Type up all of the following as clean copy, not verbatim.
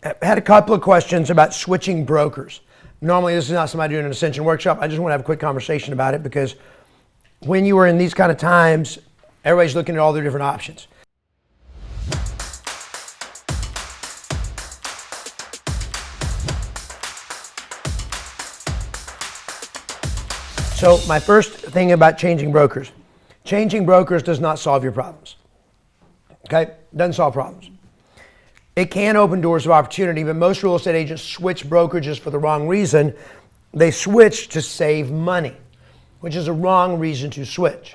I had a couple of questions about switching brokers. Normally, this is not somebody doing an Ascension workshop. I just want to have a quick conversation about it because when you are in these kind of times, everybody's looking at all their different options. So my first thing about changing brokers does not solve your problems. Okay, doesn't solve problems. It can open doors of opportunity, but most real estate agents switch brokerages for the wrong reason. They switch to save money, which is a wrong reason to switch.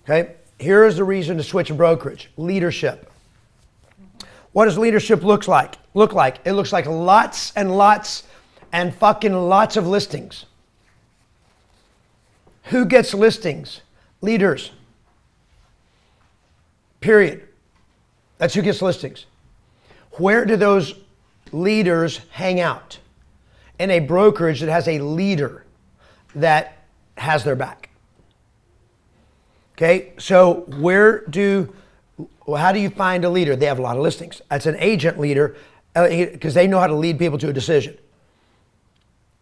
Okay, here is the reason to switch a brokerage: leadership. What does leadership look like? It looks like lots and lots and fucking lots of listings. Who gets listings? Leaders. Period. That's who gets listings. Where do those leaders hang out? In a brokerage that has a leader that has their back. Okay, so how do you find a leader? They have a lot of listings. That's an agent leader because they know how to lead people to a decision.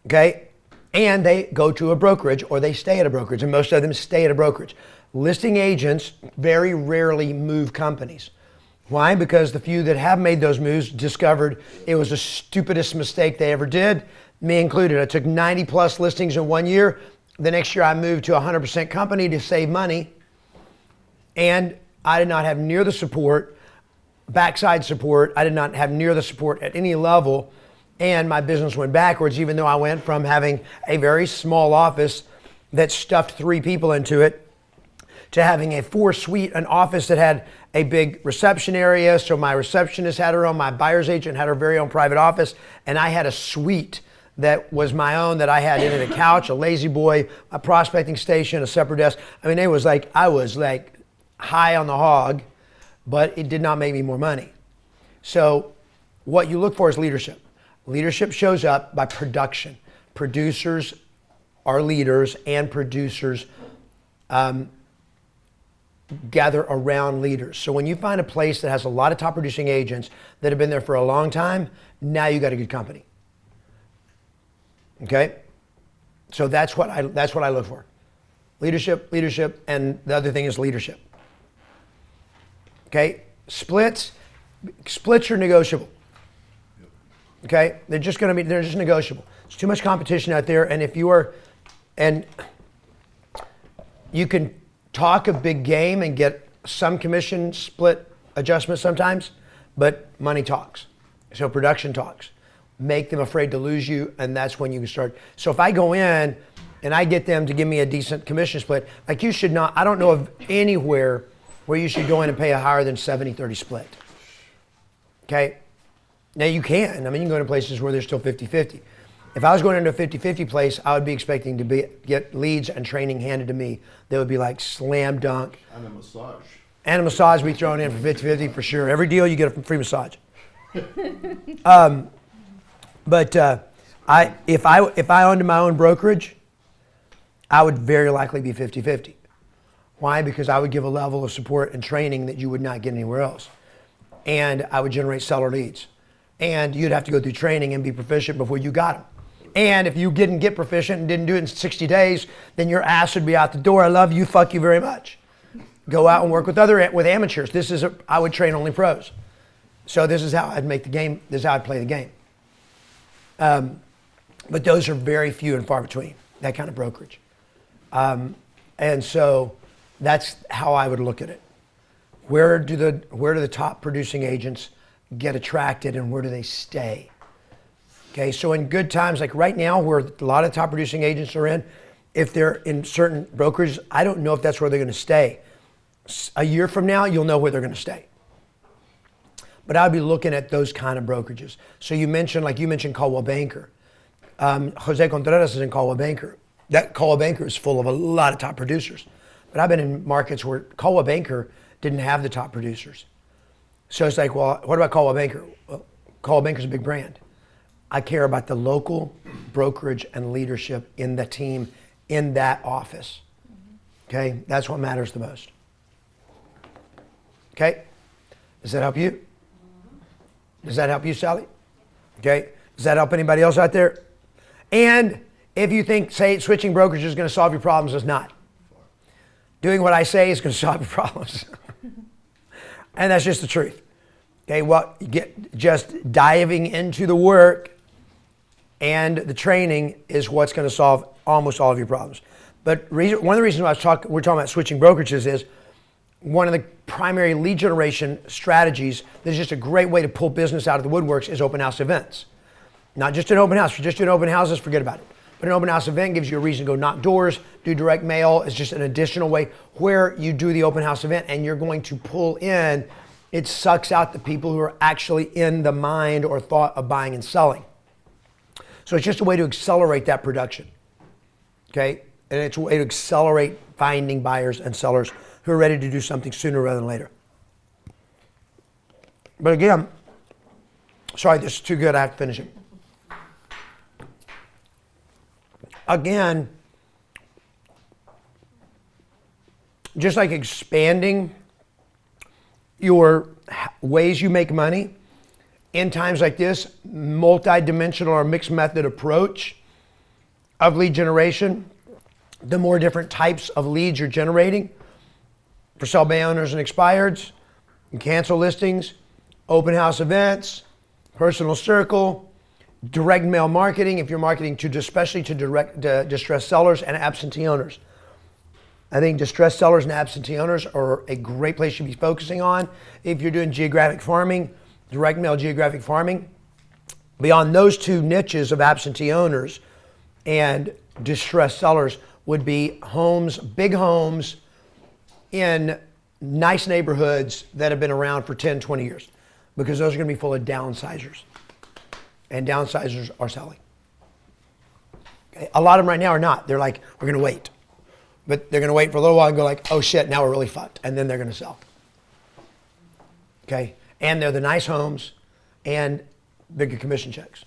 Okay, and they go to a brokerage or they stay at a brokerage, and most of them stay at a brokerage. Listing agents very rarely move companies. Why? Because the few that have made those moves discovered it was the stupidest mistake they ever did, me included. I took 90 plus listings in 1 year. The next year I moved to 100% company to save money, and I did not have near the support, backside support. I did not have near the support at any level, and my business went backwards, even though I went from having a very small office that stuffed 3 people into it to having a 4-suite, an office that had a big reception area. So my receptionist had her own, my buyer's agent had her very own private office, and I had a suite that was my own, that I had in it, a couch, a lazy boy, a prospecting station, a separate desk. I mean, I was like high on the hog, but it did not make me more money. So what you look for is leadership. Leadership shows up by production. Producers are leaders, and producers gather around leaders. So when you find a place that has a lot of top producing agents that have been there for a long time, now you got a good company. Okay? So that's what I look for. Leadership, and the other thing is leadership. Okay? Splits are negotiable. Okay? They're just negotiable. There's too much competition out there, and you can talk a big game and get some commission split adjustments sometimes, but money talks. So production talks. Make them afraid to lose you, and that's when you can start. So if I go in and I get them to give me a decent commission split, like you should not, I don't know of anywhere where you should go in and pay a higher than 70-30 split. Okay? Now you can. I mean, you can go into places where there's still 50-50. If I was going into a 50-50 place, I would be expecting to get leads and training handed to me. They would be like slam dunk. And a massage. And a massage would be thrown in for 50-50 for sure. Every deal you get a free massage. But if I owned my own brokerage, I would very likely be 50-50. Why? Because I would give a level of support and training that you would not get anywhere else. And I would generate seller leads. And you'd have to go through training and be proficient before you got them. And if you didn't get proficient and didn't do it in 60 days, then your ass would be out the door. I love you, fuck you very much. Go out and work with amateurs. I would train only pros. So this is how I'd make the game. This is how I'd play the game. But those are very few and far between, that kind of brokerage. And so that's how I would look at it. Where do the top producing agents get attracted, and where do they stay? Okay, so in good times, like right now, where a lot of top producing agents are in, if they're in certain brokerages, I don't know if that's where they're going to stay. A year from now, you'll know where they're going to stay. But I'd be looking at those kind of brokerages. So you mentioned Caldwell Banker. Jose Contreras is in Caldwell Banker. That Caldwell Banker is full of a lot of top producers. But I've been in markets where Caldwell Banker didn't have the top producers. So it's like, well, what about Caldwell Banker? Well, Caldwell Banker's a big brand. I care about the local brokerage and leadership in the team in that office. Okay, that's what matters the most. Okay, does that help you? Does that help you, Sally? Okay? Does that help anybody else out there? And if you think, say, switching brokerage is going to solve your problems, it's not. Doing what I say is going to solve your problems. And that's just the truth. Okay, well, just diving into the work and the training is what's going to solve almost all of your problems. But one of the reasons why we're talking about switching brokerages is one of the primary lead generation strategies that's just a great way to pull business out of the woodworks is open house events. Not just an open house. If you're just doing open houses, forget about it. But an open house event gives you a reason to go knock doors, do direct mail. It's just an additional way where you do the open house event and you're going to pull in. It sucks out the people who are actually in the mind or thought of buying and selling. So it's just a way to accelerate that production. Okay? And it's a way to accelerate finding buyers and sellers who are ready to do something sooner rather than later. But again, sorry, this is too good. I have to finish it. Again, just like expanding your ways you make money in times like this, multi-dimensional or mixed method approach of lead generation, the more different types of leads you're generating for sell by owners and expireds, and cancel listings, open house events, personal circle, direct mail marketing, if you're marketing to especially to distressed sellers and absentee owners. I think distressed sellers and absentee owners are a great place to be focusing on. If you're doing geographic farming, direct mail geographic farming, beyond those two niches of absentee owners and distressed sellers would be homes, big homes in nice neighborhoods that have been around for 10, 20 years, because those are going to be full of downsizers. And downsizers are selling. Okay? A lot of them right now are not. They're like, we're going to wait. But they're going to wait for a little while and go like, oh shit, now we're really fucked. And then they're going to sell. Okay? And they're the nice homes and bigger commission checks.